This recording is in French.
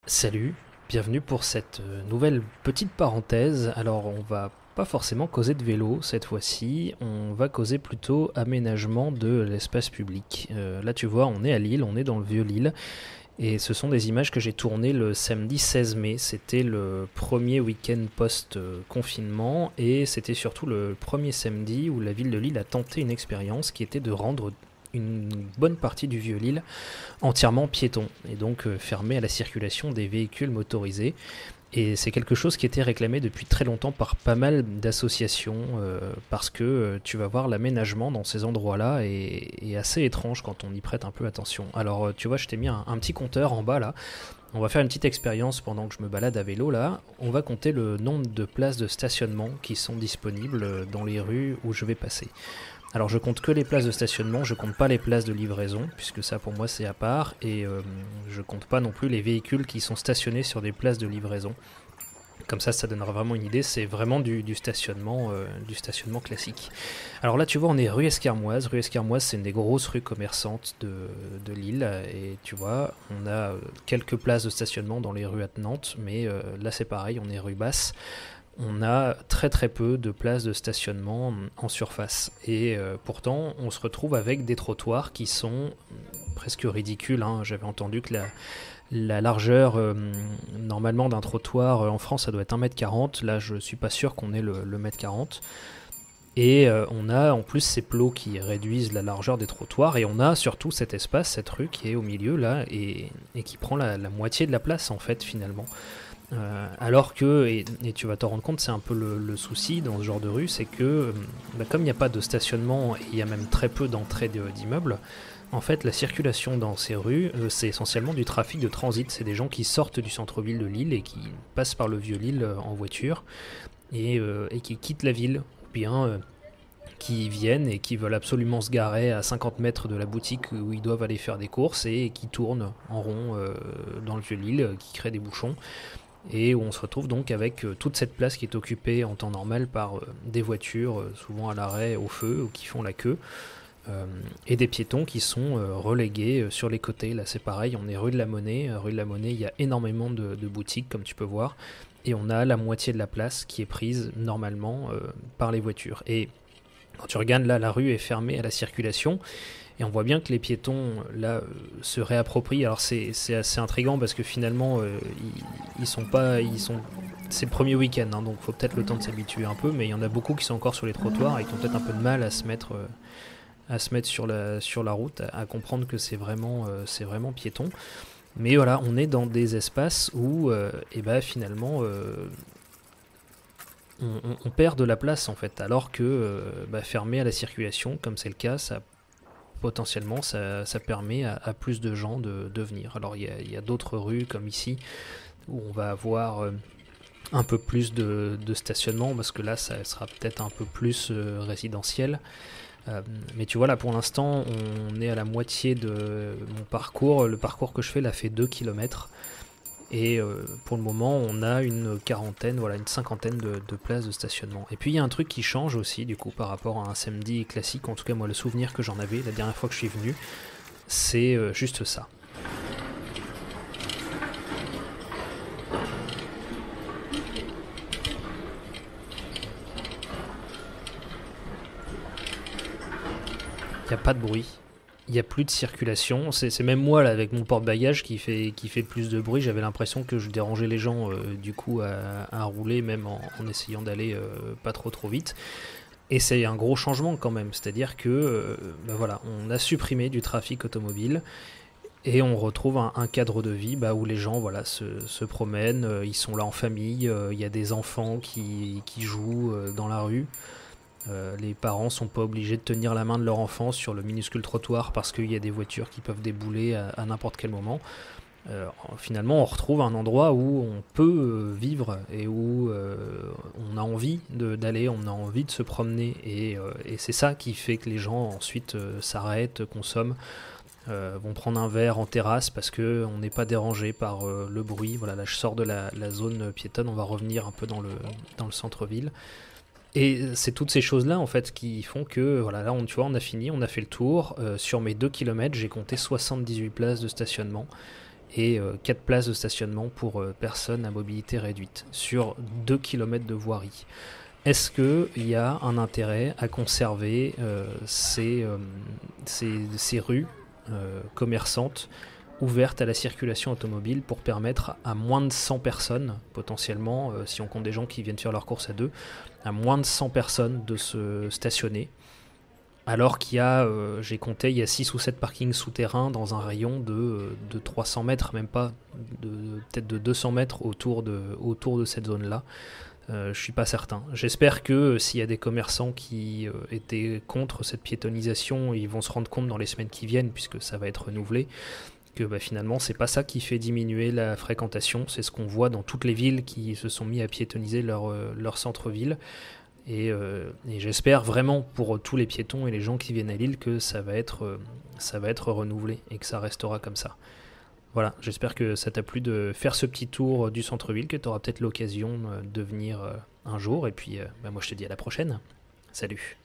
Salut, bienvenue pour cette nouvelle petite parenthèse. Alors on va pas forcément causer de vélo cette fois-ci, on va causer plutôt aménagement de l'espace public. Là tu vois, on est à Lille, on est dans le vieux Lille, et ce sont des images que j'ai tournées le samedi 16 mai. C'était le premier week-end post-confinement, et c'était surtout le premier samedi où la ville de Lille a tenté une expérience qui était de rendre une bonne partie du vieux Lille entièrement piéton et donc fermé à la circulation des véhicules motorisés. Et c'est quelque chose qui était réclamé depuis très longtemps par pas mal d'associations parce que tu vas voir l'aménagement dans ces endroits-là est assez étrange quand on y prête un peu attention. Alors tu vois, je t'ai mis un petit compteur en bas là. On va faire une petite expérience pendant que je me balade à vélo là. On va compter le nombre de places de stationnement qui sont disponibles dans les rues où je vais passer. Alors je compte que les places de stationnement, je compte pas les places de livraison, puisque ça pour moi c'est à part, et je compte pas non plus les véhicules qui sont stationnés sur des places de livraison. Comme ça donnera vraiment une idée, c'est vraiment du stationnement classique. Alors là tu vois on est rue Esquermoise, c'est une des grosses rues commerçantes de Lille, et tu vois on a quelques places de stationnement dans les rues attenantes, mais là c'est pareil, on est rue Basse. On a très très peu de places de stationnement en surface. Et pourtant, on se retrouve avec des trottoirs qui sont presque ridicules, hein. J'avais entendu que la largeur normalement d'un trottoir en France, ça doit être 1,40 m. Là, je suis pas sûr qu'on ait le mètre 40. Et on a en plus ces plots qui réduisent la largeur des trottoirs. Et on a surtout cet espace, cette rue qui est au milieu là, et qui prend la moitié de la place en fait finalement. Alors que, et tu vas t'en rendre compte, c'est un peu le souci dans ce genre de rue, c'est que comme il n'y a pas de stationnement et il y a même très peu d'entrées d'immeubles, en fait la circulation dans ces rues, c'est essentiellement du trafic de transit. C'est des gens qui sortent du centre-ville de Lille et qui passent par le vieux Lille en voiture et qui quittent la ville, ou bien qui viennent et qui veulent absolument se garer à 50 mètres de la boutique où ils doivent aller faire des courses et qui tournent en rond dans le vieux Lille, qui créent des bouchons et où on se retrouve donc avec toute cette place qui est occupée en temps normal par des voitures, souvent à l'arrêt, au feu, ou qui font la queue, et des piétons qui sont relégués sur les côtés. Là c'est pareil, on est rue de la Monnaie. Rue de la Monnaie, il y a énormément de boutiques comme tu peux voir, et on a la moitié de la place qui est prise normalement par les voitures. Et quand tu regardes là, la rue est fermée à la circulation, et on voit bien que les piétons là se réapproprient. Alors c'est assez intriguant parce que finalement ils sont pas, c'est le premier week-end, hein, donc faut peut-être le temps de s'habituer un peu, mais il y en a beaucoup qui sont encore sur les trottoirs et qui ont peut-être un peu de mal à se mettre sur la route, à comprendre que c'est vraiment piéton. Mais voilà, on est dans des espaces où et ben finalement on perd de la place en fait, alors que fermé à la circulation, comme c'est le cas, ça potentiellement ça permet à plus de gens de venir. Alors il y a d'autres rues comme ici où on va avoir un peu plus de stationnement parce que là ça sera peut-être un peu plus résidentiel. Mais tu vois là pour l'instant on est à la moitié de mon parcours. Le parcours que je fais là fait 2 km. Et pour le moment, on a une quarantaine, voilà, une cinquantaine de places de stationnement. Et puis il y a un truc qui change aussi, du coup, par rapport à un samedi classique. En tout cas, moi, le souvenir que j'en avais la dernière fois que je suis venu, c'est juste ça. Il n'y a pas de bruit. Il n'y a plus de circulation. C'est même moi, là, avec mon porte-bagages, qui fait plus de bruit. J'avais l'impression que je dérangeais les gens, du coup, à rouler, même en essayant d'aller pas trop vite. Et c'est un gros changement quand même, c'est-à-dire que voilà, on a supprimé du trafic automobile et on retrouve un cadre de vie où les gens voilà, se promènent, ils sont là en famille, il y a des enfants qui jouent dans la rue. Les parents sont pas obligés de tenir la main de leur enfant sur le minuscule trottoir parce qu'il y a des voitures qui peuvent débouler à n'importe quel moment. Finalement, on retrouve un endroit où on peut vivre et où on a envie d'aller, on a envie de se promener. Et c'est ça qui fait que les gens ensuite s'arrêtent, consomment, vont prendre un verre en terrasse parce qu'on n'est pas dérangé par le bruit. Voilà, là je sors de la zone piétonne, on va revenir un peu dans le centre-ville. Et c'est toutes ces choses-là en fait qui font que voilà, là tu vois, on a fini, on a fait le tour. Sur mes 2 km, j'ai compté 78 places de stationnement. et 4 places de stationnement pour personnes à mobilité réduite sur 2 km de voirie. Est-ce qu'il y a un intérêt à conserver ces rues commerçantes ouvertes à la circulation automobile pour permettre à moins de 100 personnes, potentiellement, si on compte des gens qui viennent faire leurs courses à deux, à moins de 100 personnes de se stationner, alors qu'il y a, j'ai compté, il y a 6 ou 7 parkings souterrains dans un rayon de 300 mètres, même pas, peut-être de 200 mètres autour de cette zone-là. Je suis pas certain. J'espère que s'il y a des commerçants qui étaient contre cette piétonisation, ils vont se rendre compte dans les semaines qui viennent, puisque ça va être renouvelé, que finalement c'est pas ça qui fait diminuer la fréquentation, c'est ce qu'on voit dans toutes les villes qui se sont mis à piétoniser leur centre-ville. Et j'espère vraiment pour tous les piétons et les gens qui viennent à Lille que ça va être renouvelé et que ça restera comme ça. Voilà, j'espère que ça t'a plu de faire ce petit tour du centre-ville, que tu auras peut-être l'occasion de venir un jour. Et puis moi je te dis à la prochaine. Salut.